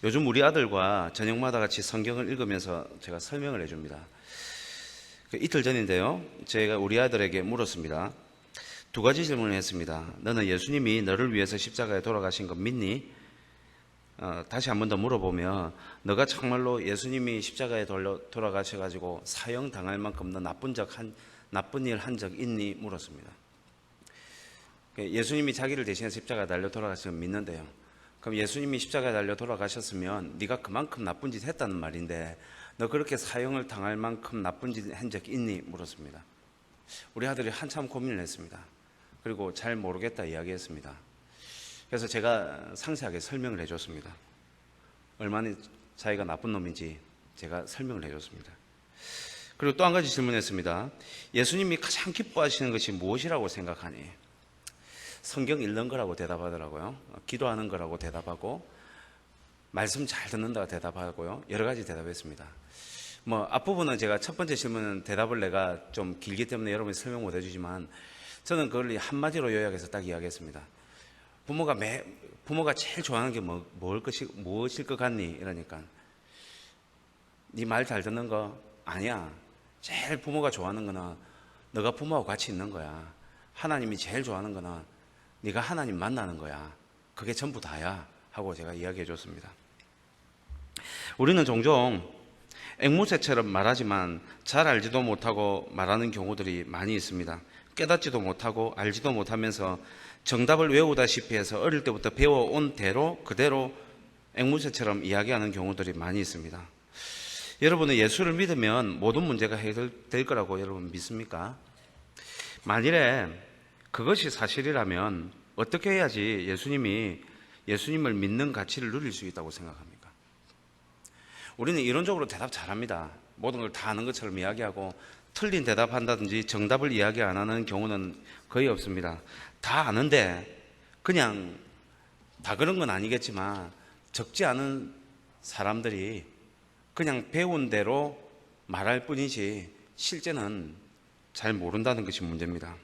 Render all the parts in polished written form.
요즘 우리 아들과 저녁마다 같이 성경을 읽으면서 제가 설명을 해줍니다. 이틀 전인데요, 제가 우리 아들에게 물었습니다. 두 가지 질문을 했습니다. 너는 예수님이 너를 위해서 십자가에 돌아가신 거 믿니? 다시 한 번 더 물어보면, 너가 정말로 예수님이 십자가에 돌아가셔가지고 사형 당할 만큼 너 나쁜 일 한 적 있니? 물었습니다. 예수님이 자기를 대신해서 십자가에 달려 돌아가시면 믿는데요. 그럼 예수님이 십자가에 달려 돌아가셨으면 네가 그만큼 나쁜 짓 했다는 말인데, 너 그렇게 사형을 당할 만큼 나쁜 짓 한 적 있니? 물었습니다. 우리 아들이 한참 고민을 했습니다. 그리고 잘 모르겠다 이야기했습니다. 그래서 제가 상세하게 설명을 해줬습니다. 얼마나 자기가 나쁜 놈인지 제가 설명을 해줬습니다. 그리고 또 한 가지 질문했습니다. 예수님이 가장 기뻐하시는 것이 무엇이라고 생각하니? 성경 읽는 거라고 대답하더라고요. 기도하는 거라고 대답하고, 말씀 잘 듣는다고 대답하고요. 여러 가지 대답했습니다. 앞부분은 제가 첫 번째 질문은 대답을 내가 좀 길기 때문에 여러분이 설명 못 해주지만, 저는 그걸 한마디로 요약해서 딱 이야기했습니다. 부모가 제일 좋아하는 게 무엇일 것 같니? 이러니까, 네 말 잘 듣는 거 아니야. 제일 부모가 좋아하는 거는 너가 부모하고 같이 있는 거야. 하나님이 제일 좋아하는 거는 네가 하나님 만나는 거야. 그게 전부 다야 하고 제가 이야기해 줬습니다. 우리는 종종 앵무새처럼 말하지만 잘 알지도 못하고 말하는 경우들이 많이 있습니다. 깨닫지도 못하고 알지도 못하면서 정답을 외우다시피 해서 어릴 때부터 배워온 대로 그대로 앵무새처럼 이야기하는 경우들이 많이 있습니다. 여러분은 예수를 믿으면 모든 문제가 해결될 거라고 여러분 믿습니까? 만일에 그것이 사실이라면 어떻게 해야지 예수님을 믿는 가치를 누릴 수 있다고 생각합니까? 우리는 이론적으로 대답 잘합니다. 모든 걸 다 아는 것처럼 이야기하고 틀린 대답한다든지 정답을 이야기 안 하는 경우는 거의 없습니다. 다 아는데 그냥 다 그런 건 아니겠지만 적지 않은 사람들이 그냥 배운 대로 말할 뿐이지 실제는 잘 모른다는 것이 문제입니다.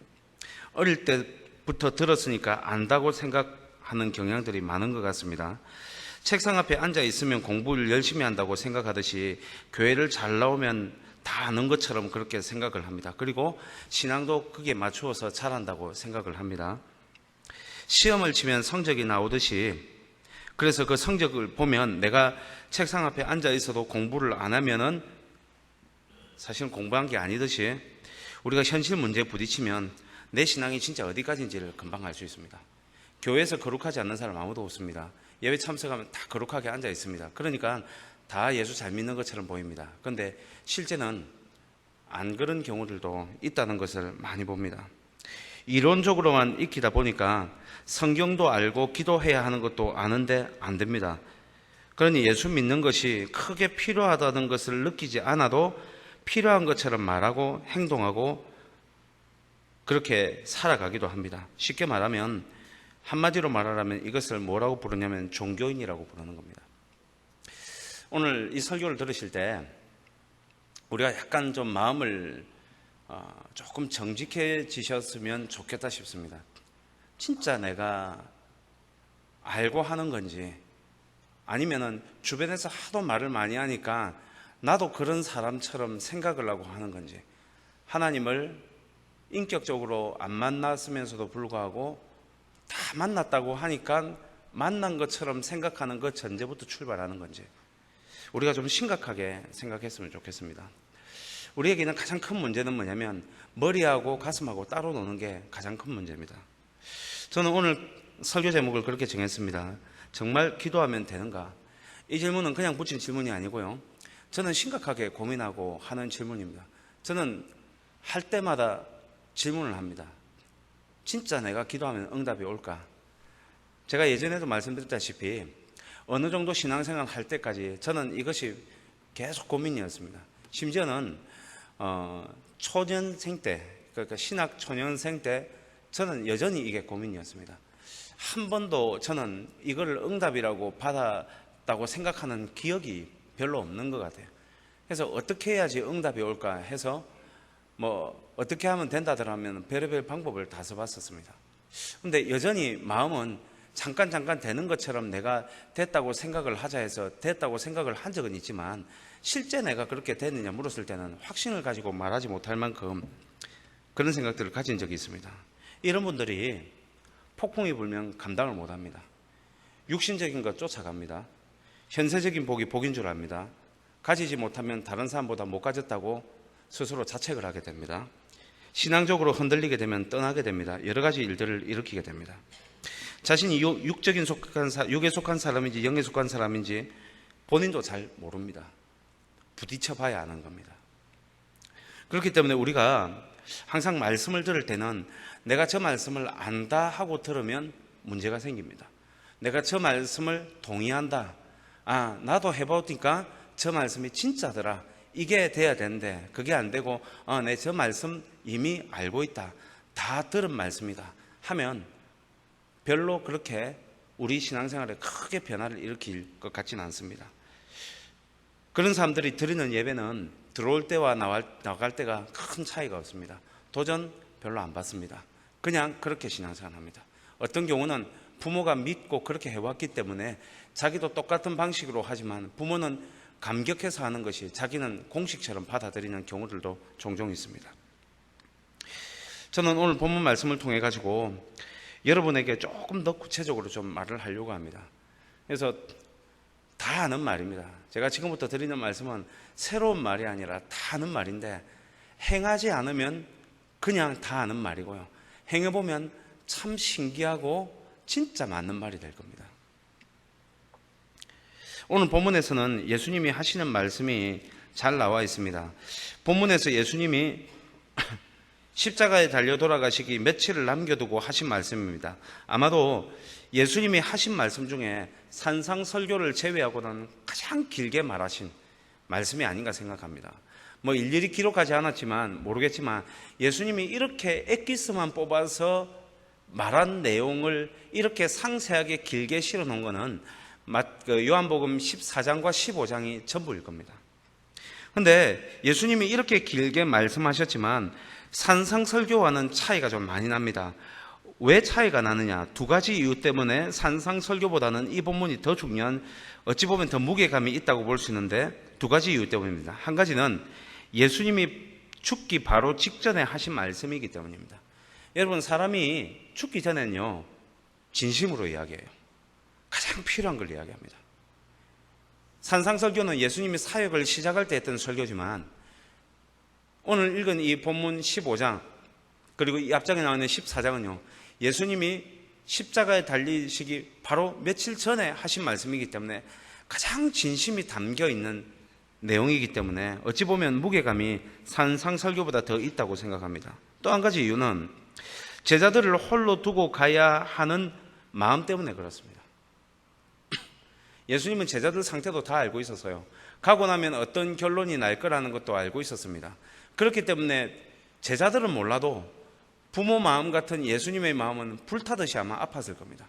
어릴 때부터 들었으니까 안다고 생각하는 경향들이 많은 것 같습니다. 책상 앞에 앉아 있으면 공부를 열심히 한다고 생각하듯이 교회를 잘 나오면 다 아는 것처럼 그렇게 생각을 합니다. 그리고 신앙도 그게 맞추어서 잘한다고 생각을 합니다. 시험을 치면 성적이 나오듯이, 그래서 그 성적을 보면 내가 책상 앞에 앉아 있어도 공부를 안 하면은 사실은 공부한 게 아니듯이, 우리가 현실 문제에 부딪히면 내 신앙이 진짜 어디까지인지를 금방 알 수 있습니다. 교회에서 거룩하지 않는 사람 아무도 없습니다. 예배 참석하면 다 거룩하게 앉아 있습니다. 그러니까 다 예수 잘 믿는 것처럼 보입니다. 그런데 실제는 안 그런 경우들도 있다는 것을 많이 봅니다. 이론적으로만 익히다 보니까 성경도 알고 기도해야 하는 것도 아는데 안 됩니다. 그러니 예수 믿는 것이 크게 필요하다는 것을 느끼지 않아도 필요한 것처럼 말하고 행동하고 그렇게 살아가기도 합니다. 쉽게 말하면, 한마디로 말하라면 이것을 뭐라고 부르냐면 종교인이라고 부르는 겁니다. 오늘 이 설교를 들으실 때 우리가 약간 좀 마음을 조금 정직해지셨으면 좋겠다 싶습니다. 진짜 내가 알고 하는 건지, 아니면은 주변에서 하도 말을 많이 하니까 나도 그런 사람처럼 생각을 하고 하는 건지, 하나님을 인격적으로 안 만났으면서도 불구하고 다 만났다고 하니까 만난 것처럼 생각하는 것 전제부터 출발하는 건지, 우리가 좀 심각하게 생각했으면 좋겠습니다. 우리에게는 가장 큰 문제는 뭐냐면 머리하고 가슴하고 따로 노는 게 가장 큰 문제입니다. 저는 오늘 설교 제목을 그렇게 정했습니다. 정말 기도하면 되는가? 이 질문은 그냥 붙인 질문이 아니고요, 저는 심각하게 고민하고 하는 질문입니다. 저는 할 때마다 질문을 합니다. 진짜 내가 기도하면 응답이 올까? 제가 예전에도 말씀드렸다시피 어느 정도 신앙생활 할 때까지 저는 이것이 계속 고민이었습니다. 심지어는 초년생 때, 그러니까 신학 초년생 때 저는 여전히 이게 고민이었습니다. 한 번도 저는 이걸 응답이라고 받았다고 생각하는 기억이 별로 없는 것 같아요. 그래서 어떻게 해야지 응답이 올까 해서 어떻게 하면 된다더라면 별의별 방법을 다 써봤었습니다. 근데 여전히 마음은 잠깐 되는 것처럼 내가 됐다고 생각을 하자 해서 됐다고 생각을 한 적은 있지만 실제 내가 그렇게 됐느냐 물었을 때는 확신을 가지고 말하지 못할 만큼 그런 생각들을 가진 적이 있습니다. 이런 분들이 폭풍이 불면 감당을 못합니다. 육신적인 것 쫓아갑니다. 현세적인 복이 복인 줄 압니다. 가지지 못하면 다른 사람보다 못 가졌다고 스스로 자책을 하게 됩니다. 신앙적으로 흔들리게 되면 떠나게 됩니다. 여러 가지 일들을 일으키게 됩니다. 자신이 육에 속한 사람인지 영에 속한 사람인지 본인도 잘 모릅니다. 부딪혀 봐야 아는 겁니다. 그렇기 때문에 우리가 항상 말씀을 들을 때는 내가 저 말씀을 안다 하고 들으면 문제가 생깁니다. 내가 저 말씀을 동의한다. 나도 해보니까 저 말씀이 진짜더라. 이게 돼야 되는데 그게 안 되고 내 저 말씀 이미 알고 있다. 다 들은 말씀이다 하면 별로 그렇게 우리 신앙생활에 크게 변화를 일으킬 것 같지는 않습니다. 그런 사람들이 드리는 예배는 들어올 때와 나갈 때가 큰 차이가 없습니다. 도전 별로 안 받습니다. 그냥 그렇게 신앙생활합니다. 어떤 경우는 부모가 믿고 그렇게 해왔기 때문에 자기도 똑같은 방식으로 하지만 부모는 감격해서 하는 것이 자기는 공식처럼 받아들이는 경우들도 종종 있습니다. 저는 오늘 본문 말씀을 통해 가지고 여러분에게 조금 더 구체적으로 좀 말을 하려고 합니다. 그래서 다 아는 말입니다. 제가 지금부터 드리는 말씀은 새로운 말이 아니라 다 아는 말인데 행하지 않으면 그냥 다 아는 말이고요. 행해보면 참 신기하고 진짜 맞는 말이 될 겁니다. 오늘 본문에서는 예수님이 하시는 말씀이 잘 나와 있습니다. 본문에서 예수님이 십자가에 달려 돌아가시기 며칠을 남겨두고 하신 말씀입니다. 아마도 예수님이 하신 말씀 중에 산상설교를 제외하고는 가장 길게 말하신 말씀이 아닌가 생각합니다. 일일이 기록하지 않았지만 모르겠지만 예수님이 이렇게 엑기스만 뽑아서 말한 내용을 이렇게 상세하게 길게 실어놓은 것은 요한복음 14장과 15장이 전부일 겁니다. 그런데 예수님이 이렇게 길게 말씀하셨지만 산상설교와는 차이가 좀 많이 납니다. 왜 차이가 나느냐? 두 가지 이유 때문에 산상설교보다는 이 본문이 더 중요한, 어찌 보면 더 무게감이 있다고 볼 수 있는데 두 가지 이유 때문입니다. 한 가지는 예수님이 죽기 바로 직전에 하신 말씀이기 때문입니다. 여러분, 사람이 죽기 전에는요 진심으로 이야기해요. 가장 필요한 걸 이야기합니다. 산상설교는 예수님이 사역을 시작할 때 했던 설교지만 오늘 읽은 이 본문 15장 그리고 이 앞장에 나와 있는 14장은요 예수님이 십자가에 달리시기 바로 며칠 전에 하신 말씀이기 때문에 가장 진심이 담겨있는 내용이기 때문에 어찌 보면 무게감이 산상설교보다 더 있다고 생각합니다. 또 한 가지 이유는 제자들을 홀로 두고 가야 하는 마음 때문에 그렇습니다. 예수님은 제자들 상태도 다 알고 있었어요. 가고 나면 어떤 결론이 날 거라는 것도 알고 있었습니다. 그렇기 때문에 제자들은 몰라도 부모 마음 같은 예수님의 마음은 불타듯이 아마 아팠을 겁니다.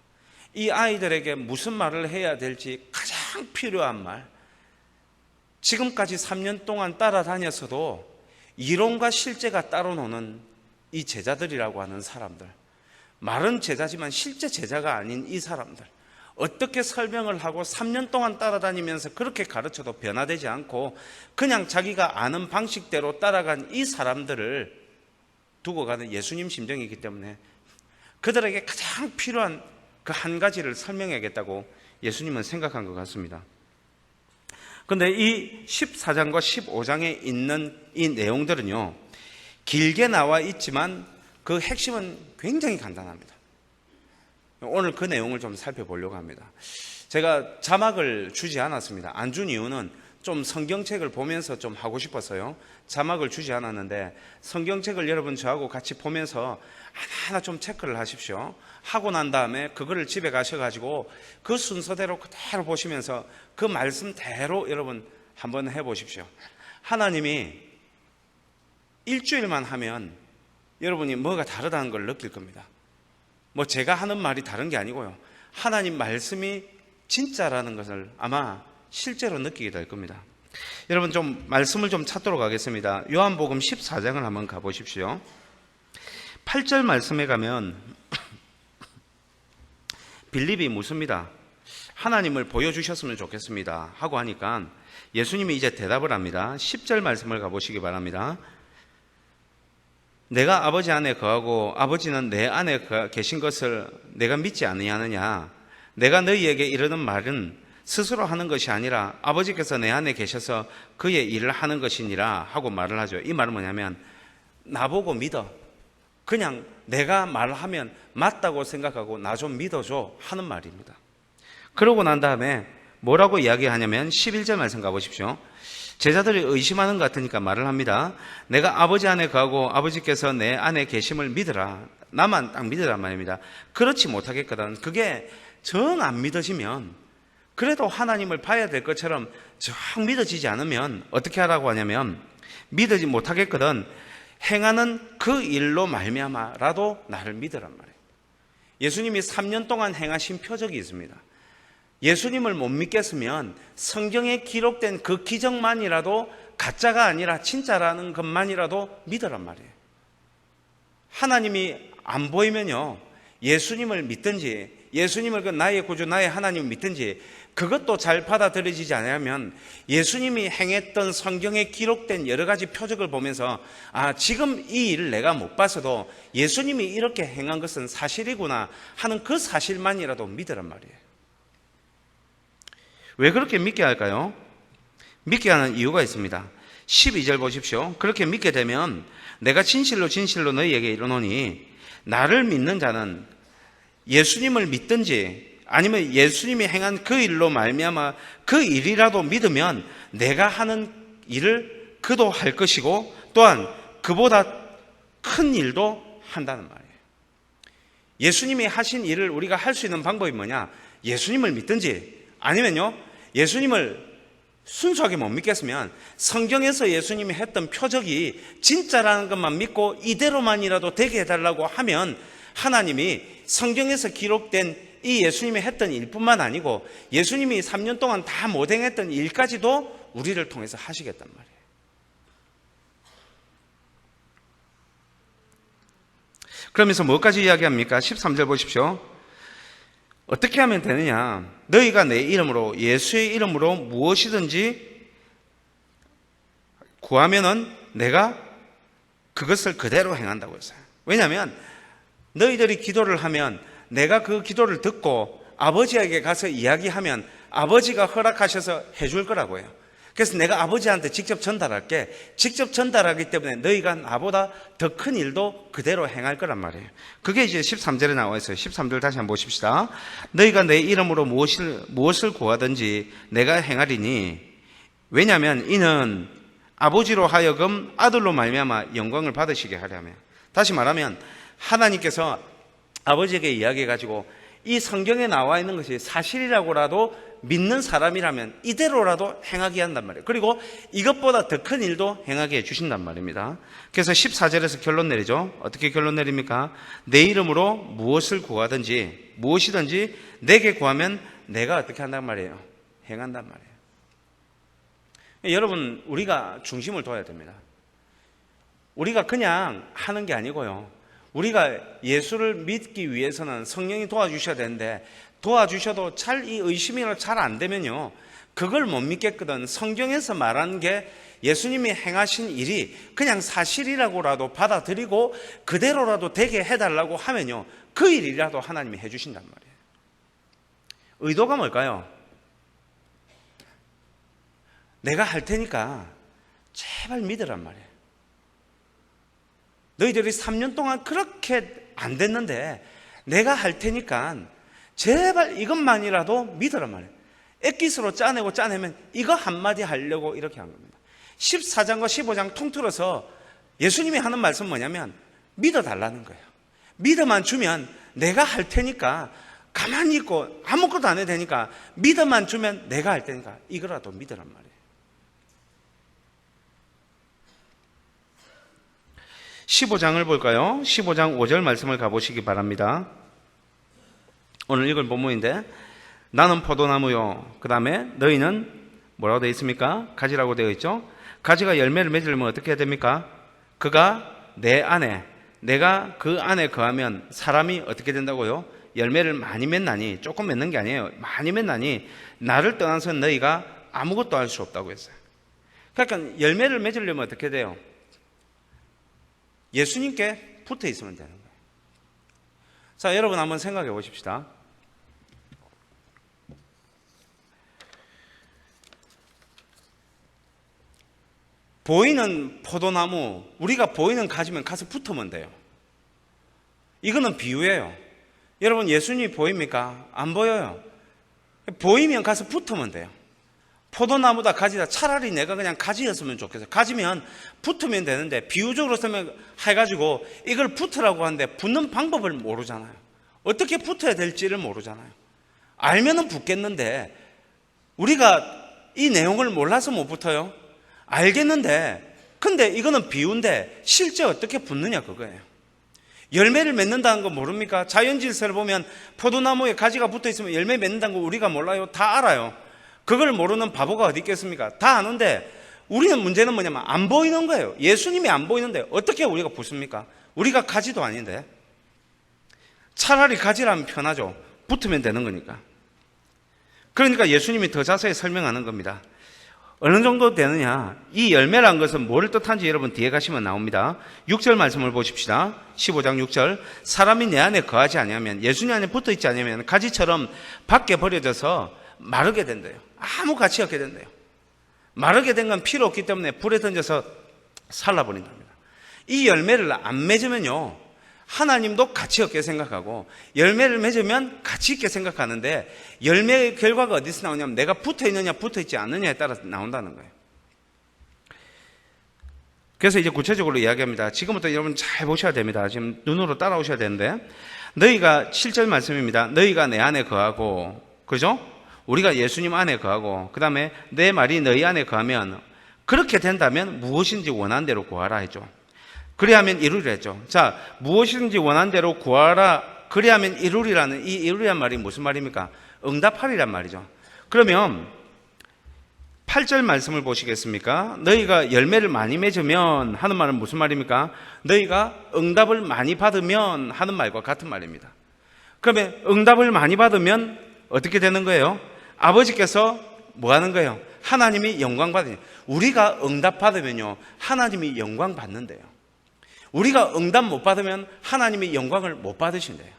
이 아이들에게 무슨 말을 해야 될지 가장 필요한 말, 지금까지 3년 동안 따라다녔어도 이론과 실제가 따로 노는 이 제자들이라고 하는 사람들, 말은 제자지만 실제 제자가 아닌 이 사람들, 어떻게 설명을 하고 3년 동안 따라다니면서 그렇게 가르쳐도 변화되지 않고 그냥 자기가 아는 방식대로 따라간 이 사람들을 두고 가는 예수님 심정이기 때문에 그들에게 가장 필요한 그 한 가지를 설명해야겠다고 예수님은 생각한 것 같습니다. 그런데 이 14장과 15장에 있는 이 내용들은요 길게 나와 있지만 그 핵심은 굉장히 간단합니다. 오늘 그 내용을 좀 살펴보려고 합니다. 제가 자막을 주지 않았습니다. 안 준 이유는 좀 성경책을 보면서 좀 하고 싶어서요. 자막을 주지 않았는데 성경책을 여러분 저하고 같이 보면서 하나하나 좀 체크를 하십시오. 하고 난 다음에 그거를 집에 가셔가지고 그 순서대로 그대로 보시면서 그 말씀대로 여러분 한번 해보십시오. 하나님이 일주일만 하면 여러분이 뭐가 다르다는 걸 느낄 겁니다. 제가 하는 말이 다른 게 아니고요. 하나님 말씀이 진짜라는 것을 아마 실제로 느끼게 될 겁니다. 여러분 좀 말씀을 좀 찾도록 하겠습니다. 요한복음 14장을 한번 가보십시오. 8절 말씀에 가면 빌립이 묻습니다. 하나님을 보여주셨으면 좋겠습니다 하고 하니까 예수님이 이제 대답을 합니다. 10절 말씀을 가보시기 바랍니다. 내가 아버지 안에 거하고 아버지는 내 안에 계신 것을 내가 믿지 아니하느냐? 내가 너희에게 이르는 말은 스스로 하는 것이 아니라 아버지께서 내 안에 계셔서 그의 일을 하는 것이니라 하고 말을 하죠. 이 말은 뭐냐면 나보고 믿어. 그냥 내가 말하면 맞다고 생각하고 나 좀 믿어줘 하는 말입니다. 그러고 난 다음에 뭐라고 이야기하냐면 11절 말씀 가보십시오. 제자들이 의심하는 것 같으니까 말을 합니다. 내가 아버지 안에 거하고 아버지께서 내 안에 계심을 믿으라. 나만 딱 믿으란 말입니다. 그렇지 못하겠거든. 그게 정 안 믿어지면 그래도 하나님을 봐야 될 것처럼 정 믿어지지 않으면 어떻게 하라고 하냐면 믿어지 못하겠거든. 행하는 그 일로 말미암아라도 나를 믿으란 말이에요. 예수님이 3년 동안 행하신 표적이 있습니다. 예수님을 못 믿겠으면 성경에 기록된 그 기적만이라도 가짜가 아니라 진짜라는 것만이라도 믿으란 말이에요. 하나님이 안 보이면요, 예수님을 믿든지 예수님을 그 나의 구주 나의 하나님을 믿든지 그것도 잘 받아들여지지 않으면 예수님이 행했던 성경에 기록된 여러 가지 표적을 보면서 지금 이 일을 내가 못 봤어도 예수님이 이렇게 행한 것은 사실이구나 하는 그 사실만이라도 믿으란 말이에요. 왜 그렇게 믿게 할까요? 믿게 하는 이유가 있습니다. 12절 보십시오. 그렇게 믿게 되면 내가 진실로 진실로 너희에게 이르노니 나를 믿는 자는 예수님을 믿든지 아니면 예수님이 행한 그 일로 말미암아 그 일이라도 믿으면 내가 하는 일을 그도 할 것이고 또한 그보다 큰 일도 한다는 말이에요. 예수님이 하신 일을 우리가 할 수 있는 방법이 뭐냐? 예수님을 믿든지 아니면요, 예수님을 순수하게 못 믿겠으면 성경에서 예수님이 했던 표적이 진짜라는 것만 믿고 이대로만이라도 되게 해달라고 하면 하나님이 성경에서 기록된 이 예수님이 했던 일뿐만 아니고 예수님이 3년 동안 다 못 행했던 일까지도 우리를 통해서 하시겠단 말이에요. 그러면서 뭐까지 이야기합니까? 13절 보십시오. 어떻게 하면 되느냐? 너희가 내 이름으로 예수의 이름으로 무엇이든지 구하면은 내가 그것을 그대로 행한다고 했어요. 왜냐하면 너희들이 기도를 하면 내가 그 기도를 듣고 아버지에게 가서 이야기하면 아버지가 허락하셔서 해줄 거라고 해요. 그래서 내가 아버지한테 직접 전달할게. 직접 전달하기 때문에 너희가 나보다 더 큰 일도 그대로 행할 거란 말이에요. 그게 이제 13절에 나와 있어요. 13절 다시 한번 보십시다. 너희가 내 이름으로 무엇을 구하든지 내가 행하리니 왜냐하면 이는 아버지로 하여금 아들로 말미암아 영광을 받으시게 하려면, 다시 말하면 하나님께서 아버지에게 이야기해가지고 이 성경에 나와 있는 것이 사실이라고라도 믿는 사람이라면 이대로라도 행하게 한단 말이에요. 그리고 이것보다 더 큰 일도 행하게 해주신단 말입니다. 그래서 14절에서 결론 내리죠. 어떻게 결론 내립니까? 내 이름으로 무엇을 구하든지 무엇이든지 내게 구하면 내가 어떻게 한단 말이에요? 행한단 말이에요. 여러분, 우리가 중심을 둬야 됩니다. 우리가 그냥 하는 게 아니고요, 우리가 예수를 믿기 위해서는 성령이 도와주셔야 되는데 도와주셔도 이 의심이 잘 안 되면요, 그걸 못 믿겠거든. 성경에서 말하는 게 예수님이 행하신 일이 그냥 사실이라고라도 받아들이고 그대로라도 되게 해달라고 하면요, 그 일이라도 하나님이 해주신단 말이에요. 의도가 뭘까요? 내가 할 테니까 제발 믿으란 말이에요. 너희들이 3년 동안 그렇게 안 됐는데 내가 할 테니까 제발 이것만이라도 믿으란 말이에요. 엑기스로 짜내면 이거 한마디 하려고 이렇게 한 겁니다. 14장과 15장 통틀어서 예수님이 하는 말씀 뭐냐면 믿어달라는 거예요. 믿어만 주면 내가 할 테니까 가만히 있고 아무것도 안 해도 되니까 믿어만 주면 내가 할 테니까 이거라도 믿으란 말이에요. 15장을 볼까요? 15장 5절 말씀을 가보시기 바랍니다. 오늘 읽을 본문인데, 나는 포도나무요, 그 다음에 너희는 뭐라고 되어 있습니까? 가지라고 되어 있죠. 가지가 열매를 맺으려면 어떻게 해야 됩니까? 그가 내 안에, 내가 그 안에 거하면 사람이 어떻게 된다고요? 열매를 많이 맺나니, 조금 맺는 게 아니에요. 많이 맺나니 나를 떠나서 너희가 아무것도 할 수 없다고 했어요. 그러니까 열매를 맺으려면 어떻게 돼요? 예수님께 붙어 있으면 되는 거예요. 자, 여러분 한번 생각해 보십시다. 보이는 포도나무, 우리가 보이는 가지면 가서 붙으면 돼요. 이거는 비유예요. 여러분, 예수님이 보입니까? 안 보여요. 보이면 가서 붙으면 돼요. 포도나무다 가지다, 차라리 내가 그냥 가지였으면 좋겠어요. 가지면 붙으면 되는데, 비유적으로 해가지고 이걸 붙으라고 하는데 붙는 방법을 모르잖아요. 어떻게 붙어야 될지를 모르잖아요. 알면은 붙겠는데, 우리가 이 내용을 몰라서 못 붙어요. 알겠는데, 근데 이거는 비유인데 실제 어떻게 붙느냐 그거예요. 열매를 맺는다는 거 모릅니까? 자연질서를 보면 포도나무에 가지가 붙어 있으면 열매 맺는다는 거 우리가 몰라요? 다 알아요. 그걸 모르는 바보가 어디 있겠습니까? 다 아는데 우리는 문제는 뭐냐면 안 보이는 거예요. 예수님이 안 보이는데 어떻게 우리가 붙습니까? 우리가 가지도 아닌데. 차라리 가지라면 편하죠. 붙으면 되는 거니까. 그러니까 예수님이 더 자세히 설명하는 겁니다. 어느 정도 되느냐? 이 열매란 것은 뭐를 뜻한지 여러분 뒤에 가시면 나옵니다. 6절 말씀을 보십시다. 15장 6절. 사람이 내 안에 거하지 아니하면, 예수님 안에 붙어 있지 않으면 가지처럼 밖에 버려져서 마르게 된대요. 아무 가치 없게 된대요. 마르게 된 건 필요 없기 때문에 불에 던져서 살라버린답니다. 이 열매를 안 맺으면요, 하나님도 가치 없게 생각하고 열매를 맺으면 가치 있게 생각하는데, 열매의 결과가 어디서 나오냐면 내가 붙어 있느냐 붙어 있지 않느냐에 따라서 나온다는 거예요. 그래서 이제 구체적으로 이야기합니다. 지금부터 여러분 잘 보셔야 됩니다. 지금 눈으로 따라오셔야 되는데, 너희가 7절 말씀입니다. 너희가 내 안에 거하고, 그죠? 우리가 예수님 안에 거하고, 그 다음에 내 말이 너희 안에 거하면, 그렇게 된다면 무엇인지 원하는 대로 구하라 했죠. 그래야하면 이루리라 했죠. 자, 무엇이든지 원하는 대로 구하라, 그래야하면 이루리라는 이 이루리란 말이 무슨 말입니까? 응답하리란 말이죠. 그러면 8절 말씀을 보시겠습니까? 너희가 열매를 많이 맺으면 하는 말은 무슨 말입니까? 너희가 응답을 많이 받으면 하는 말과 같은 말입니다. 그러면 응답을 많이 받으면 어떻게 되는 거예요? 아버지께서 뭐 하는 거예요? 하나님이 영광 받으냐. 우리가 응답 받으면요, 하나님이 영광 받는데요. 우리가 응답 못 받으면 하나님이 영광을 못 받으신대요.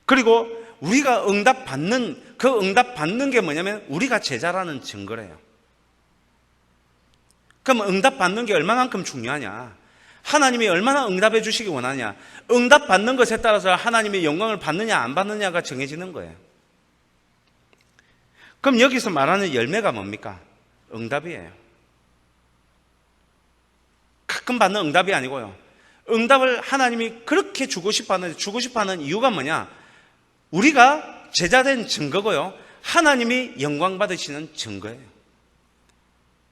그리고 우리가 응답 받는 게 뭐냐면 우리가 제자라는 증거래요. 그럼 응답 받는 게 얼마만큼 중요하냐? 하나님이 얼마나 응답해 주시기 원하냐? 응답 받는 것에 따라서 하나님이 영광을 받느냐 안 받느냐가 정해지는 거예요. 그럼 여기서 말하는 열매가 뭡니까? 응답이에요. 가끔 받는 응답이 아니고요. 응답을 하나님이 그렇게 주고 싶어 하는 이유가 뭐냐? 우리가 제자된 증거고요. 하나님이 영광 받으시는 증거예요.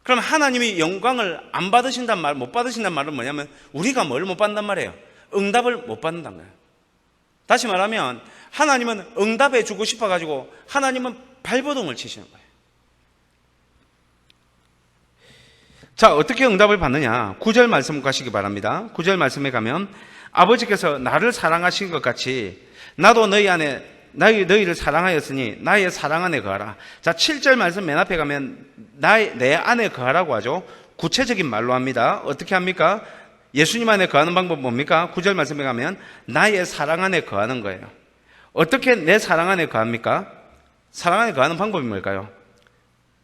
그럼 하나님이 영광을 안 받으신단 말, 못 받으신단 말은 뭐냐면 우리가 뭘 못 받는단 말이에요? 응답을 못 받는다는 거예요. 다시 말하면 하나님은 응답해 주고 싶어가지고 하나님은 발버둥을 치시는 거예요. 자, 어떻게 응답을 받느냐? 9절 말씀 가시기 바랍니다. 9절 말씀에 가면 아버지께서 나를 사랑하신 것 같이 나도 너희를 사랑하였으니 나의 사랑 안에 거하라. 자, 7절 말씀 맨 앞에 가면 내 안에 거하라고 하죠. 구체적인 말로 합니다. 어떻게 합니까? 예수님 안에 거하는 방법 뭡니까? 9절 말씀에 가면 나의 사랑 안에 거하는 거예요. 어떻게 내 사랑 안에 거합니까? 사랑 안에 거하는 방법이 뭘까요?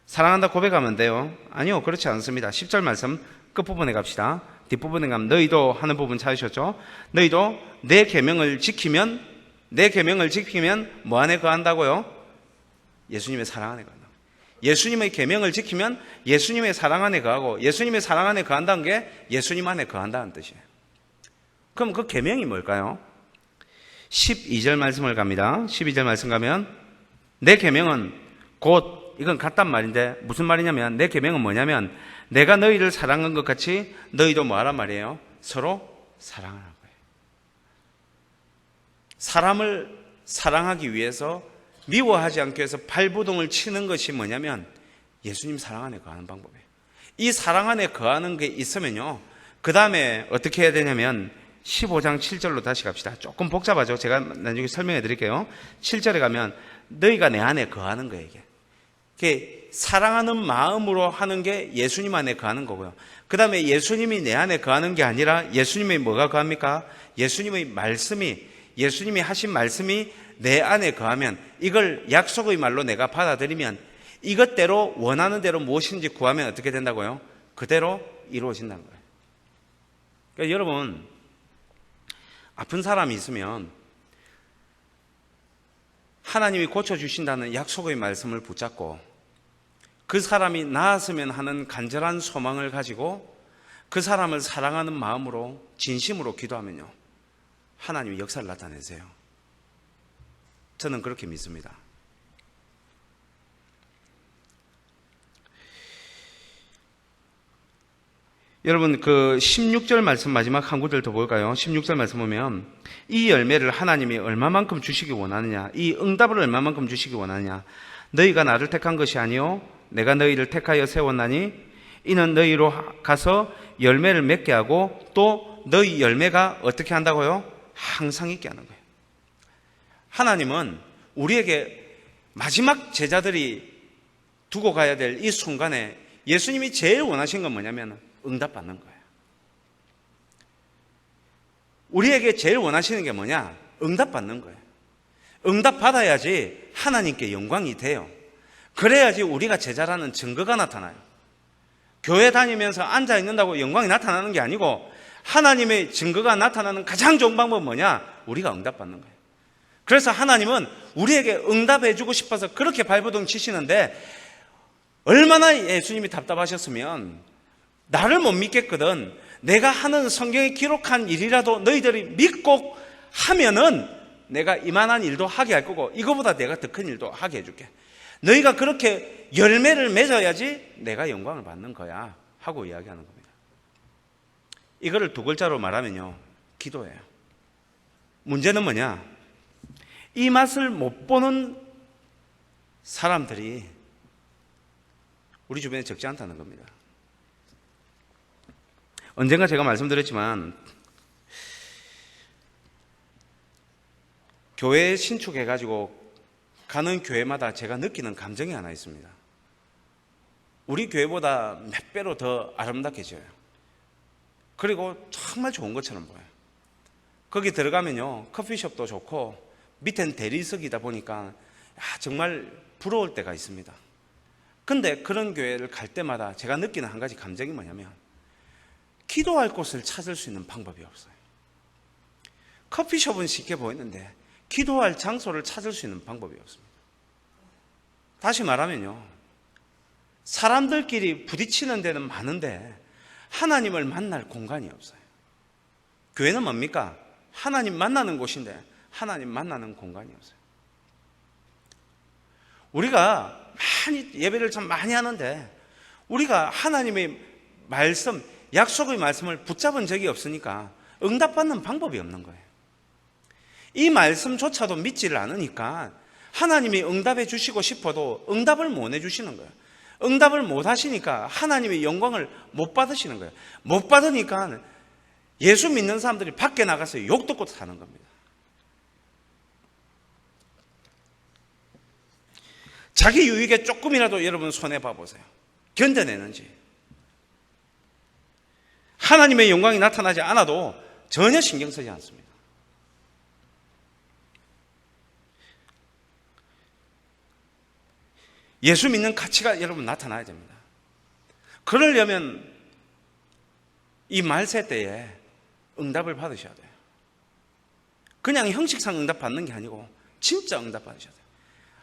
사랑한다 고백하면 돼요? 아니요, 그렇지 않습니다. 10절 말씀 끝부분에 갑시다. 뒷부분에 가면 너희도 하는 부분 찾으셨죠? 너희도 내 계명을 지키면 뭐 안에 거한다고요? 예수님의 사랑 안에 거한다. 예수님의 계명을 지키면 예수님의 사랑 안에 거하고, 예수님의 사랑 안에 거한다는 게 예수님 안에 거한다는 뜻이에요. 그럼 그 계명이 뭘까요? 12절 말씀을 갑니다. 12절 말씀 가면 내 계명은 곧, 이건 같단 말인데 무슨 말이냐면 내 계명은 뭐냐면 내가 너희를 사랑한 것 같이 너희도 뭐 하란 말이에요? 서로 사랑하라는 거예요. 사람을 사랑하기 위해서, 미워하지 않기 위해서 발버둥을 치는 것이 뭐냐면 예수님 사랑 안에 거하는 방법이에요. 이 사랑 안에 거하는 게 있으면요, 그 다음에 어떻게 해야 되냐면 15장 7절로 다시 갑시다. 조금 복잡하죠. 제가 나중에 설명해 드릴게요. 7절에 가면 너희가 내 안에 거하는 거예요. 이게 사랑하는 마음으로 하는 게 예수님 안에 거하는 거고요. 그 다음에 예수님이 내 안에 거하는 게 아니라 예수님의 뭐가 거합니까? 예수님의 말씀이, 예수님이 하신 말씀이 내 안에 거하면, 이걸 약속의 말로 내가 받아들이면 이것대로 원하는 대로 무엇인지 구하면 어떻게 된다고요? 그대로 이루어진다는 거예요. 그러니까 여러분, 아픈 사람이 있으면 하나님이 고쳐주신다는 약속의 말씀을 붙잡고 그 사람이 나았으면 하는 간절한 소망을 가지고 그 사람을 사랑하는 마음으로 진심으로 기도하면요, 하나님이 역사를 나타내세요. 저는 그렇게 믿습니다. 여러분, 그 16절 말씀 마지막 한 구절 더 볼까요? 16절 말씀 보면 이 열매를 하나님이 얼마만큼 주시기 원하느냐, 이 응답을 얼마만큼 주시기 원하느냐, 너희가 나를 택한 것이 아니요 내가 너희를 택하여 세웠나니 이는 너희로 가서 열매를 맺게 하고 또 너희 열매가 어떻게 한다고요? 항상 있게 하는 거예요. 하나님은 우리에게 마지막 제자들이 두고 가야 될 이 순간에 예수님이 제일 원하신 건 뭐냐면 응답받는 거예요. 우리에게 제일 원하시는 게 뭐냐? 응답받는 거예요. 응답받아야지 하나님께 영광이 돼요. 그래야지 우리가 제자라는 증거가 나타나요. 교회 다니면서 앉아 있는다고 영광이 나타나는 게 아니고 하나님의 증거가 나타나는 가장 좋은 방법은 뭐냐? 우리가 응답받는 거예요. 그래서 하나님은 우리에게 응답해 주고 싶어서 그렇게 발버둥 치시는데, 얼마나 예수님이 답답하셨으면 나를 못 믿겠거든, 내가 하는 성경에 기록한 일이라도 너희들이 믿고 하면은 내가 이만한 일도 하게 할 거고 이거보다 내가 더 큰 일도 하게 해줄게. 너희가 그렇게 열매를 맺어야지 내가 영광을 받는 거야 하고 이야기하는 겁니다. 이거를 두 글자로 말하면요, 기도예요. 문제는 뭐냐? 이 맛을 못 보는 사람들이 우리 주변에 적지 않다는 겁니다. 언젠가 제가 말씀드렸지만 교회 신축해가지고 가는 교회마다 제가 느끼는 감정이 하나 있습니다. 우리 교회보다 몇 배로 더 아름답게 져요. 그리고 정말 좋은 것처럼 보여요. 거기 들어가면요, 커피숍도 좋고 밑엔 대리석이다 보니까 정말 부러울 때가 있습니다. 근데 그런 교회를 갈 때마다 제가 느끼는 한 가지 감정이 뭐냐면, 기도할 곳을 찾을 수 있는 방법이 없어요. 커피숍은 쉽게 보이는데 기도할 장소를 찾을 수 있는 방법이 없습니다. 다시 말하면요, 사람들끼리 부딪히는 데는 많은데 하나님을 만날 공간이 없어요. 교회는 뭡니까? 하나님 만나는 곳인데 하나님 만나는 공간이 없어요. 우리가 많이 예배를 참 많이 하는데 우리가 하나님의 말씀, 약속의 말씀을 붙잡은 적이 없으니까 응답받는 방법이 없는 거예요. 이 말씀조차도 믿지를 않으니까 하나님이 응답해 주시고 싶어도 응답을 못 해주시는 거예요. 응답을 못 하시니까 하나님의 영광을 못 받으시는 거예요. 못 받으니까 예수 믿는 사람들이 밖에 나가서 욕 듣고 사는 겁니다. 자기 유익에 조금이라도 여러분 손해봐 보세요. 견뎌내는지. 하나님의 영광이 나타나지 않아도 전혀 신경 쓰지 않습니다. 예수 믿는 가치가 여러분 나타나야 됩니다. 그러려면 이 말세 때에 응답을 받으셔야 돼요. 그냥 형식상 응답 받는 게 아니고 진짜 응답 받으셔야 돼요.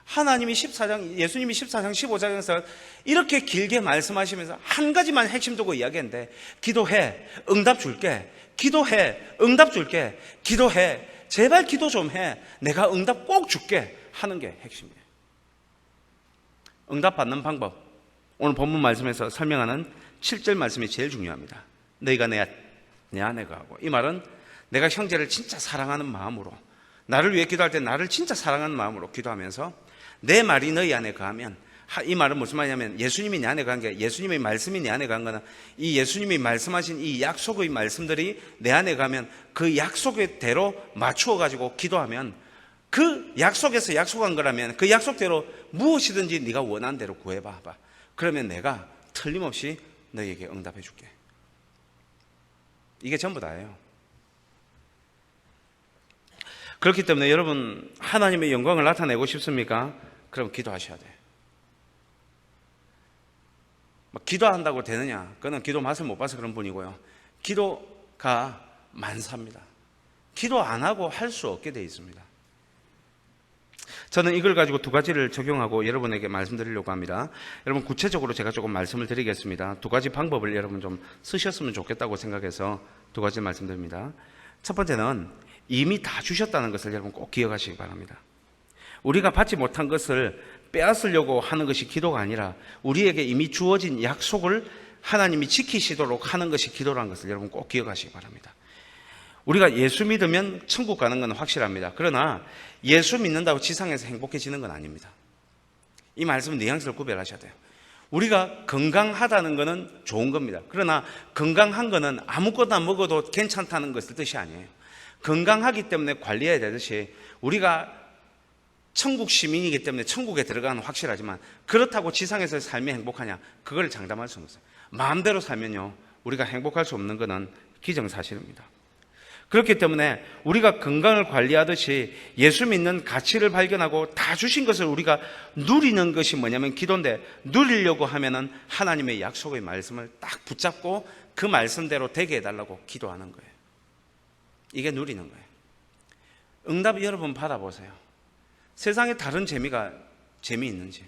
하나님이 예수님이 14장 15장에서 이렇게 길게 말씀하시면서 한 가지만 핵심 두고 이야기했는데, 기도해, 응답 줄게. 기도해, 응답 줄게. 기도해, 제발 기도 좀 해. 내가 응답 꼭 줄게 하는 게 핵심이에요. 응답 받는 방법, 오늘 본문 말씀에서 설명하는 7절 말씀이 제일 중요합니다. 너희가 내 안에 거하고, 이 말은 내가 형제를 진짜 사랑하는 마음으로, 나를 위해 기도할 때 나를 진짜 사랑하는 마음으로 기도하면서 내 말이 너희 안에 거하면 이 말은 무슨 말이냐면 예수님이 내 안에 간 게, 예수님의 말씀이 내 안에 간 거는 이 예수님이 말씀하신 이 약속의 말씀들이 내 안에 가면 그 약속대로 맞추어 가지고 기도하면, 그 약속에서 약속한 거라면 그 약속대로 무엇이든지 네가 원하는 대로 구해봐. 그러면 내가 틀림없이 너에게 응답해 줄게. 이게 전부 다예요. 그렇기 때문에 여러분, 하나님의 영광을 나타내고 싶습니까? 그럼 기도하셔야 돼요. 기도한다고 되느냐? 그거는 기도 맛을 못 봐서 그런 분이고요. 기도가 만사입니다. 기도 안 하고 할 수 없게 되어 있습니다. 저는 이걸 가지고 두 가지를 적용하고 여러분에게 말씀드리려고 합니다. 여러분, 구체적으로 제가 조금 말씀을 드리겠습니다. 두 가지 방법을 여러분 좀 쓰셨으면 좋겠다고 생각해서 두 가지 말씀드립니다. 첫 번째는 이미 다 주셨다는 것을 여러분 꼭 기억하시기 바랍니다. 우리가 받지 못한 것을 빼앗으려고 하는 것이 기도가 아니라 우리에게 이미 주어진 약속을 하나님이 지키시도록 하는 것이 기도라는 것을 여러분 꼭 기억하시기 바랍니다. 우리가 예수 믿으면 천국 가는 건 확실합니다. 그러나 예수 믿는다고 지상에서 행복해지는 건 아닙니다. 이 말씀은 뉘앙스를 구별하셔야 돼요. 우리가 건강하다는 것은 좋은 겁니다. 그러나 건강한 것은 아무거나 먹어도 괜찮다는 것을 뜻이 아니에요. 건강하기 때문에 관리해야 되듯이 우리가 천국 시민이기 때문에 천국에 들어가는 확실하지만 그렇다고 지상에서 삶이 행복하냐? 그걸 장담할 수는 없어요. 마음대로 살면요, 우리가 행복할 수 없는 것은 기정사실입니다. 그렇기 때문에 우리가 건강을 관리하듯이 예수 믿는 가치를 발견하고 다 주신 것을 우리가 누리는 것이 뭐냐면 기도인데, 누리려고 하면은 하나님의 약속의 말씀을 딱 붙잡고 그 말씀대로 되게 해달라고 기도하는 거예요. 이게 누리는 거예요. 응답 여러분 받아보세요. 세상에 다른 재미있는지.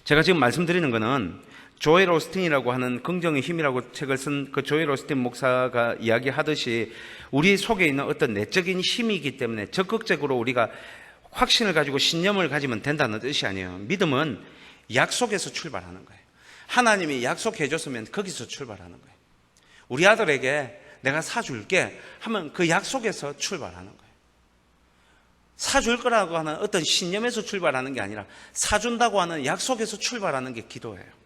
제가 지금 말씀드리는 거는 조엘 오스틴이라고 하는 긍정의 힘이라고 책을 쓴 그 조엘 오스틴 목사가 이야기하듯이 우리 속에 있는 어떤 내적인 힘이기 때문에 적극적으로 우리가 확신을 가지고 신념을 가지면 된다는 뜻이 아니에요. 믿음은 약속에서 출발하는 거예요. 하나님이 약속해 줬으면 거기서 출발하는 거예요. 우리 아들에게 내가 사줄게 하면 그 약속에서 출발하는 거예요. 사줄 거라고 하는 어떤 신념에서 출발하는 게 아니라 사준다고 하는 약속에서 출발하는 게 기도예요.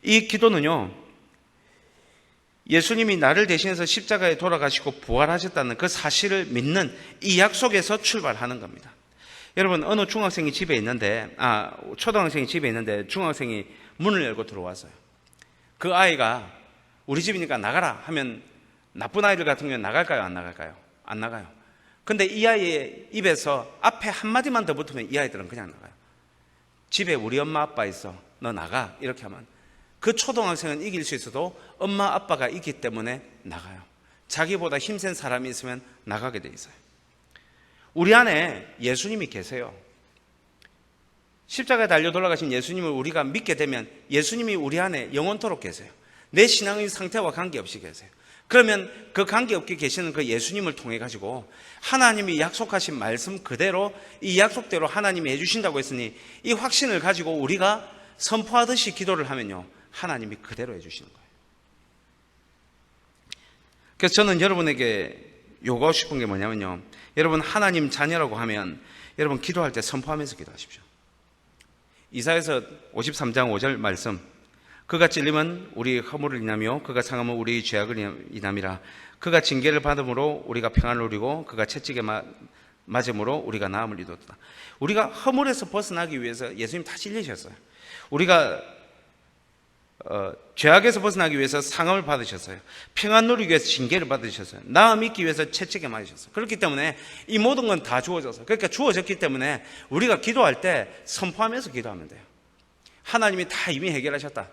이 기도는요, 예수님이 나를 대신해서 십자가에 돌아가시고 부활하셨다는 그 사실을 믿는 이 약속에서 출발하는 겁니다. 여러분, 어느 중학생이 집에 있는데, 초등학생이 집에 있는데 중학생이 문을 열고 들어왔어요. 그 아이가 우리 집이니까 나가라 하면 나쁜 아이들 같은 경우는 나갈까요? 안 나갈까요? 안 나가요. 근데 이 아이의 입에서 앞에 한마디만 더 붙으면 이 아이들은 그냥 나가요. 집에 우리 엄마 아빠 있어. 너 나가. 이렇게 하면 그 초등학생은 이길 수 있어도 엄마 아빠가 있기 때문에 나가요. 자기보다 힘센 사람이 있으면 나가게 돼 있어요. 우리 안에 예수님이 계세요. 십자가에 달려 돌아가신 예수님을 우리가 믿게 되면 예수님이 우리 안에 영원토록 계세요. 내 신앙의 상태와 관계없이 계세요. 그러면 그 관계없게 계시는 그 예수님을 통해 가지고 하나님이 약속하신 말씀 그대로 이 약속대로 하나님이 해주신다고 했으니 이 확신을 가지고 우리가 선포하듯이 기도를 하면요, 하나님이 그대로 해주시는 거예요. 그래서 저는 여러분에게 요구하고 싶은 게 뭐냐면요, 여러분 하나님 자녀라고 하면 여러분 기도할 때 선포하면서 기도하십시오. 이사야서 53장 5절 말씀, 그가 찔림은 우리 허물을 인하며 그가 상함은 우리 죄악을 인함이라. 그가 징계를 받음으로 우리가 평안을 누리고 그가 채찍에 맞음으로 우리가 나음을 이뤘다. 우리가 허물에서 벗어나기 위해서 예수님 다 찔리셨어요. 우리가 죄악에서 벗어나기 위해서 상함을 받으셨어요. 평안 누리기 위해서 징계를 받으셨어요. 나음 잊기 위해서 채찍에 맞으셨어요. 그렇기 때문에 이 모든 건 다 주어졌어요. 그러니까 주어졌기 때문에 우리가 기도할 때 선포하면서 기도하면 돼요. 하나님이 다 이미 해결하셨다.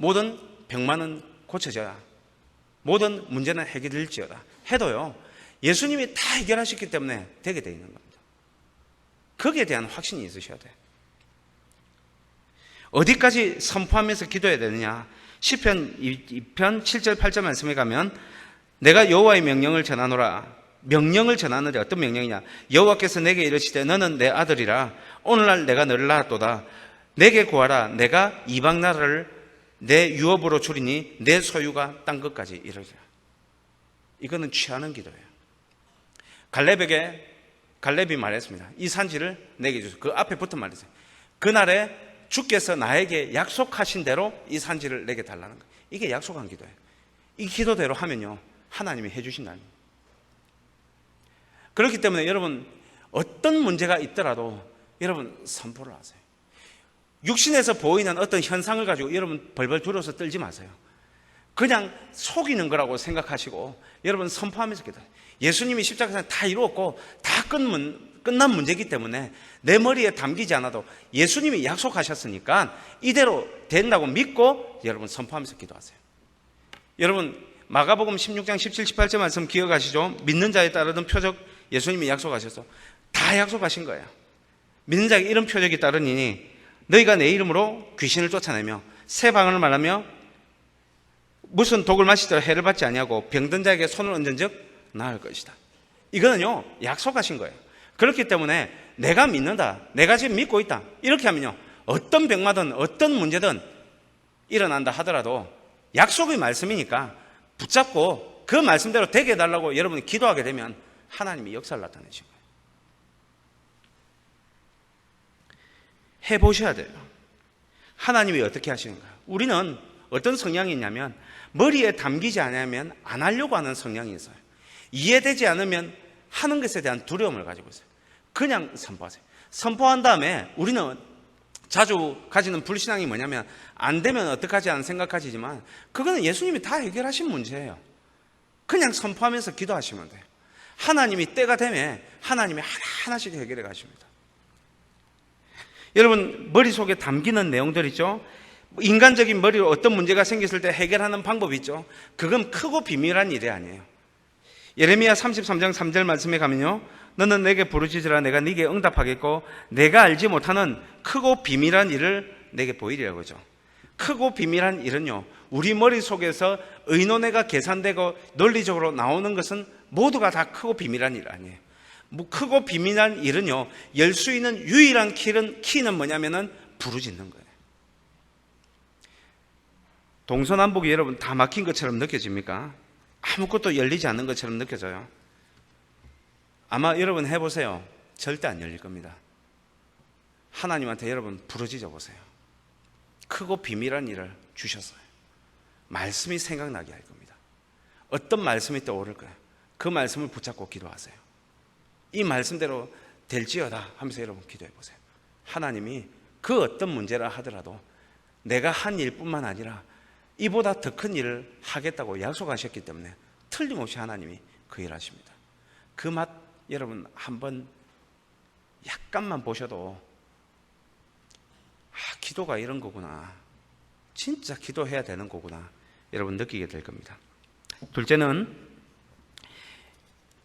모든 병만은 고쳐져야, 모든 문제는 해결될지어다 해도요, 예수님이 다 해결하셨기 때문에 되게 되어 있는 겁니다. 거기에 대한 확신이 있으셔야 돼요. 어디까지 선포하면서 기도해야 되느냐? 시편 2편 7절 8절 말씀에 가면 내가 여호와의 명령을 전하노라. 명령을 전하느라. 어떤 명령이냐? 여호와께서 내게 이르시되 너는 내 아들이라. 오늘날 내가 너를 낳았도다. 내게 구하라. 내가 이방 나라를 내 유업으로 주리니 내 소유가 땅 끝까지 이르리라. 이거는 취하는 기도예요. 갈렙에게 갈렙이 말했습니다. 이 산지를 내게 주소서. 그 앞에 붙은 말이었어요. 그날에 주께서 나에게 약속하신 대로 이 산지를 내게 달라는 거예요. 이게 약속한 기도예요. 이 기도대로 하면요, 하나님이 해주신다는 거예요. 그렇기 때문에 여러분, 어떤 문제가 있더라도 여러분 선포를 하세요. 육신에서 보이는 어떤 현상을 가지고 여러분 벌벌 두려워서 떨지 마세요. 그냥 속이는 거라고 생각하시고 여러분 선포하면서 기도해요. 예수님이 십자가에서 다 이루었고 다 끝난 문제이기 때문에 내 머리에 담기지 않아도 예수님이 약속하셨으니까 이대로 된다고 믿고 여러분 선포하면서 기도하세요. 여러분 마가복음 16장 17, 18절 말씀 기억하시죠? 믿는 자에 따르는 표적 예수님이 약속하셔서 다 약속하신 거예요. 믿는 자에게 이런 표적이 따르니 너희가 내 이름으로 귀신을 쫓아내며 새 방언을 말하며 무슨 독을 마시더라 해를 받지 아니하고 병든 자에게 손을 얹은즉 나을 것이다. 이거는요 약속하신 거예요. 그렇기 때문에 내가 믿는다, 내가 지금 믿고 있다, 이렇게 하면요 어떤 병마든 어떤 문제든 일어난다 하더라도 약속의 말씀이니까 붙잡고 그 말씀대로 되게 해달라고 여러분이 기도하게 되면 하나님이 역사를 나타내신 거예요. 해보셔야 돼요. 하나님이 어떻게 하시는가? 우리는 어떤 성향이 있냐면 머리에 담기지 않으면 안 하려고 하는 성향이 있어요. 이해되지 않으면 하는 것에 대한 두려움을 가지고 있어요. 그냥 선포하세요. 선포한 다음에 우리는 자주 가지는 불신앙이 뭐냐면 안 되면 어떡하지 하는 생각하시지만 그거는 예수님이 다 해결하신 문제예요. 그냥 선포하면서 기도하시면 돼요. 하나님이 때가 되면 하나님이 하나하나씩 해결해 가십니다. 여러분 머릿속에 담기는 내용들 있죠. 인간적인 머리로 어떤 문제가 생겼을 때 해결하는 방법이 있죠. 그건 크고 비밀한 일이 아니에요. 예레미야 33장 3절 말씀에 가면요 너는 내게 부르짖으라 내가 네게 응답하겠고 내가 알지 못하는 크고 비밀한 일을 내게 보이리라고 하죠. 크고 비밀한 일은요 우리 머릿속에서 의논회가 계산되고 논리적으로 나오는 것은 모두가 다 크고 비밀한 일 아니에요. 크고 비밀한 일은요 열 수 있는 유일한 키는 뭐냐면은 부르짖는 거예요. 동서남북이 여러분 다 막힌 것처럼 느껴집니까? 아무것도 열리지 않는 것처럼 느껴져요. 아마 여러분 해보세요. 절대 안 열릴 겁니다. 하나님한테 여러분 부르짖어 보세요. 크고 비밀한 일을 주셨어요. 말씀이 생각나게 할 겁니다. 어떤 말씀이 떠오를 거예요. 그 말씀을 붙잡고 기도하세요. 이 말씀대로 될지어다 하면서 여러분 기도해 보세요. 하나님이 그 어떤 문제라 하더라도 내가 한 일뿐만 아니라 이보다 더 큰 일을 하겠다고 약속하셨기 때문에 틀림없이 하나님이 그 일 하십니다. 그 맛 여러분 한번 약간만 보셔도 기도가 이런 거구나, 진짜 기도해야 되는 거구나 여러분 느끼게 될 겁니다. 둘째는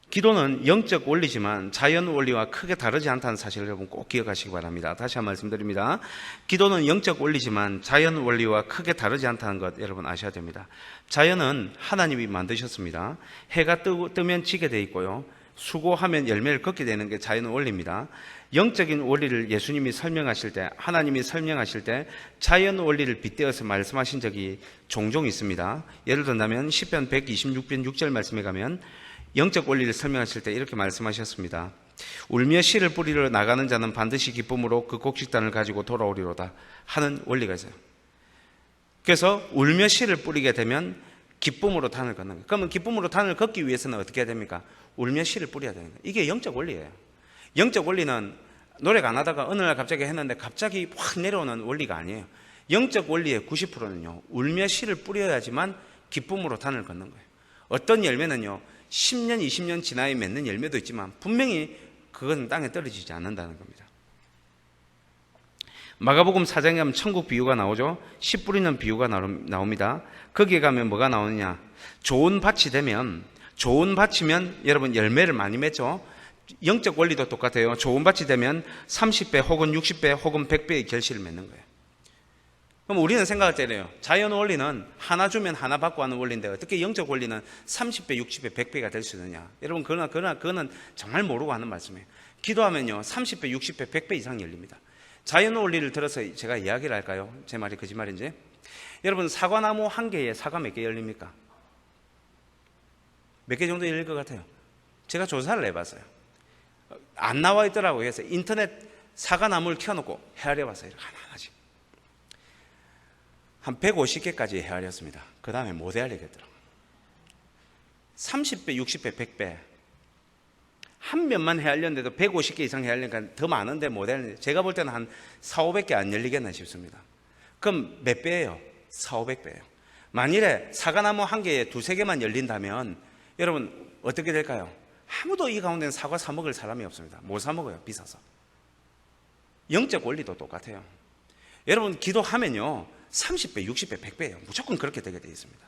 기도는 영적 원리지만 자연 원리와 크게 다르지 않다는 사실을 여러분 꼭 기억하시기 바랍니다. 다시 한번 말씀드립니다. 기도는 영적 원리지만 자연 원리와 크게 다르지 않다는 것 여러분 아셔야 됩니다. 자연은 하나님이 만드셨습니다. 해가 뜨면 지게 돼 있고요. 수고하면 열매를 걷게 되는 게 자연 원리입니다. 영적인 원리를 예수님이 설명하실 때, 하나님이 설명하실 때 자연 원리를 빗대어서 말씀하신 적이 종종 있습니다. 예를 든다면 시편 126편 6절 말씀에 가면 영적 원리를 설명하실 때 이렇게 말씀하셨습니다. 울며 씨를 뿌리러 나가는 자는 반드시 기쁨으로 그 곡식단을 가지고 돌아오리로다 하는 원리가 있어요. 그래서 울며 씨를 뿌리게 되면 기쁨으로 단을 걷는 거예요. 그러면 기쁨으로 단을 걷기 위해서는 어떻게 해야 됩니까? 울며 씨를 뿌려야 되는 거예요. 이게 영적 원리예요. 영적 원리는 노래가 안 하다가 어느 날 갑자기 했는데 갑자기 확 내려오는 원리가 아니에요. 영적 원리의 90%는요 울며 씨를 뿌려야지만 기쁨으로 단을 걷는 거예요. 어떤 열매는요 10년, 20년 지나야 맺는 열매도 있지만 분명히 그것은 땅에 떨어지지 않는다는 겁니다. 마가복음 4장에 가면 천국 비유가 나오죠. 씨 뿌리는 비유가 나옵니다. 거기에 가면 뭐가 나오느냐, 좋은 밭이 되면, 좋은 밭이면 여러분 열매를 많이 맺죠. 영적 원리도 똑같아요. 좋은 밭이 되면 30배 혹은 60배 혹은 100배의 결실을 맺는 거예요. 그럼 우리는 생각할 때래요. 자연 원리는 하나 주면 하나 받고 하는 원리인데 어떻게 영적 원리는 30배, 60배, 100배가 될 수 있느냐. 여러분 그거는 정말 모르고 하는 말씀이에요. 기도하면요 30배, 60배, 100배 이상 열립니다. 자연 원리를 들어서 제가 이야기를 할까요? 제 말이 거짓말인지. 여러분 사과나무 한 개에 사과 몇 개 열립니까? 몇 개 정도 열릴 것 같아요? 제가 조사를 해봤어요. 안 나와 있더라고요. 그래서 인터넷 사과나무를 켜놓고 헤아려 봤어요. 하나하나씩. 한 150개까지 헤아렸습니다. 그 다음에 못 헤아리겠더라고요. 30배, 60배, 100배. 한 면만 헤아렸는데도 150개 이상 헤아리니까 더 많은데 못 헤아리는데 제가 볼 때는 한 4, 500개 안 열리겠나 싶습니다. 그럼 몇 배예요? 4, 500배예요. 만일에 사과나무 한 개에 2, 3개만 열린다면 여러분 어떻게 될까요? 아무도 이 가운데는 사과 사 먹을 사람이 없습니다. 못 사 먹어요. 비싸서. 영적 원리도 똑같아요. 여러분 기도하면요 30배, 60배, 100배예요. 무조건 그렇게 되게 되어 있습니다.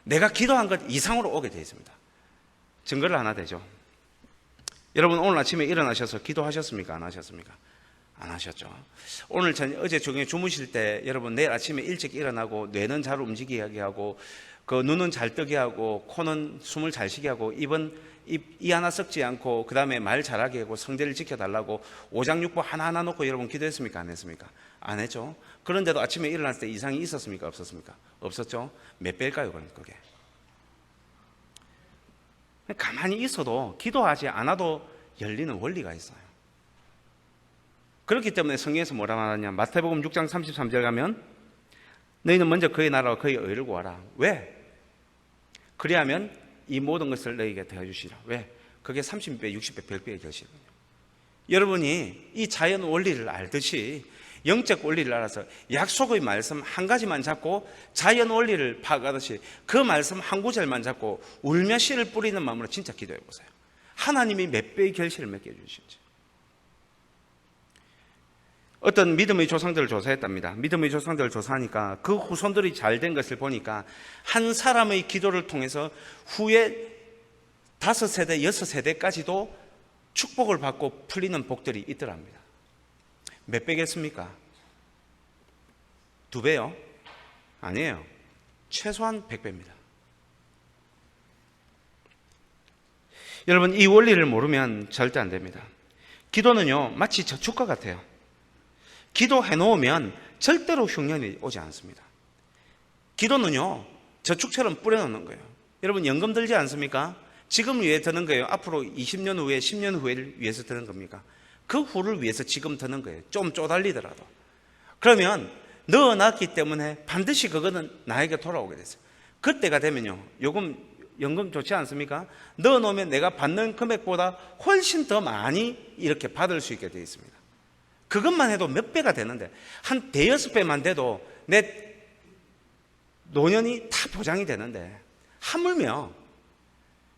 내가 기도한 것 이상으로 오게 되어 있습니다. 증거를 하나 대죠. 여러분 오늘 아침에 일어나셔서 기도하셨습니까? 안 하셨습니까? 안 하셨죠. 오늘 어제 중에 주무실 때 여러분 내일 아침에 일찍 일어나고 뇌는 잘 움직이게 하고 그 눈은 잘 뜨게 하고 코는 숨을 잘 쉬게 하고 입은 이 하나 썩지 않고 그 다음에 말 잘하게 하고 성대를 지켜달라고 오장육부 하나하나 놓고 여러분 기도했습니까? 안 했습니까? 안 했죠. 그런데도 아침에 일어났을 때 이상이 있었습니까? 없었습니까? 없었죠. 몇 배일까요? 그럼 그게 가만히 있어도 기도하지 않아도 열리는 원리가 있어요. 그렇기 때문에 성경에서 뭐라 말하냐? 마태복음 6장 33절 가면 너희는 먼저 그의 나라와 그의 의를 구하라. 왜? 그리하면 이 모든 것을 너희에게 더해 주시라. 왜? 그게 30배, 60배, 100배의 결실이거든요. 여러분이 이 자연 원리를 알듯이 영적 원리를 알아서 약속의 말씀 한 가지만 잡고 자연 원리를 파악하듯이 그 말씀 한 구절만 잡고 울며 씨를 뿌리는 마음으로 진짜 기도해 보세요. 하나님이 몇 배의 결실을 맺게 해주실지. 어떤 믿음의 조상들을 조사했답니다. 믿음의 조상들을 조사하니까 그 후손들이 잘 된 것을 보니까 한 사람의 기도를 통해서 후에 5세대, 6세대까지도 축복을 받고 풀리는 복들이 있더랍니다. 몇 배겠습니까? 2배요? 아니에요. 최소한 100배입니다. 여러분 이 원리를 모르면 절대 안 됩니다. 기도는요 마치 저축과 같아요. 기도해 놓으면 절대로 흉년이 오지 않습니다. 기도는요 저축처럼 뿌려놓는 거예요. 여러분 연금 들지 않습니까? 지금 위해 드는 거예요? 앞으로 20년 후에 10년 후를 위해서 드는 겁니까? 그 후를 위해서 지금 드는 거예요. 좀 쪼달리더라도. 그러면 넣어놨기 때문에 반드시 그거는 나에게 돌아오게 됐어요. 그때가 되면요 연금 좋지 않습니까? 넣어놓으면 내가 받는 금액보다 훨씬 더 많이 이렇게 받을 수 있게 되어 있습니다. 그것만 해도 몇 배가 되는데 한 대여섯 배만 돼도 내 노년이 다 보장이 되는데 하물며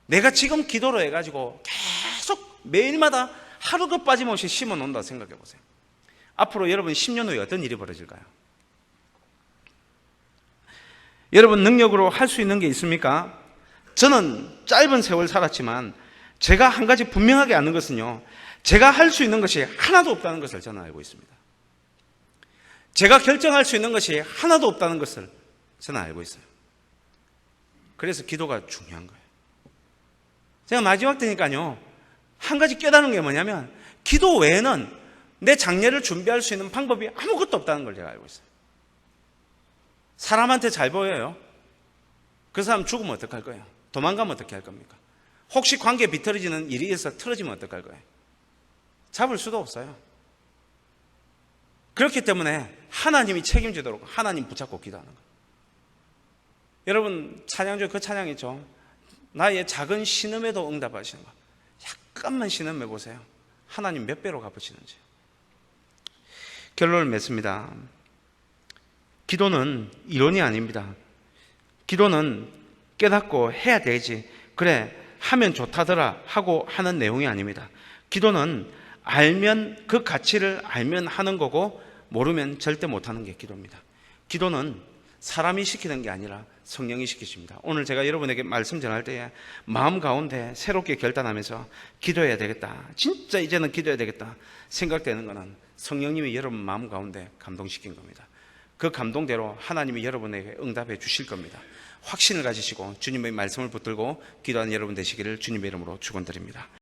내가 지금 기도로 해가지고 계속 매일마다 하루도 빠짐없이 심어 놓는다 생각해 보세요. 앞으로 여러분 10년 후에 어떤 일이 벌어질까요? 여러분 능력으로 할 수 있는 게 있습니까? 저는 짧은 세월 살았지만 제가 한 가지 분명하게 아는 것은요 제가 할 수 있는 것이 하나도 없다는 것을 저는 알고 있습니다. 제가 결정할 수 있는 것이 하나도 없다는 것을 저는 알고 있어요. 그래서 기도가 중요한 거예요. 제가 마지막 때니까요 한 가지 깨달은 게 뭐냐면 기도 외에는 내 장례를 준비할 수 있는 방법이 아무것도 없다는 걸 제가 알고 있어요. 사람한테 잘 보여요. 그 사람 죽으면 어떡할 거예요? 도망가면 어떻게 할 겁니까? 혹시 관계 비틀어지는 일이 있어서 틀어지면 어떡할 거예요? 잡을 수도 없어요. 그렇기 때문에 하나님이 책임지도록 하나님 붙잡고 기도하는 거예요. 여러분 찬양 중에 그 찬양 있죠? 나의 작은 신음에도 응답하시는 거. 약간만 신음해 보세요. 하나님 몇 배로 갚으시는지. 결론을 맺습니다. 기도는 이론이 아닙니다. 기도는 깨닫고 해야 되지. 그래 하면 좋다더라 하고 하는 내용이 아닙니다. 기도는 알면 그 가치를 알면 하는 거고 모르면 절대 못하는 게 기도입니다. 기도는 사람이 시키는 게 아니라 성령이 시키십니다. 오늘 제가 여러분에게 말씀 전할 때에 마음 가운데 새롭게 결단하면서 기도해야 되겠다, 진짜 이제는 기도해야 되겠다 생각되는 것은 성령님이 여러분 마음 가운데 감동시킨 겁니다. 그 감동대로 하나님이 여러분에게 응답해 주실 겁니다. 확신을 가지시고 주님의 말씀을 붙들고 기도하는 여러분 되시기를 주님의 이름으로 축원드립니다.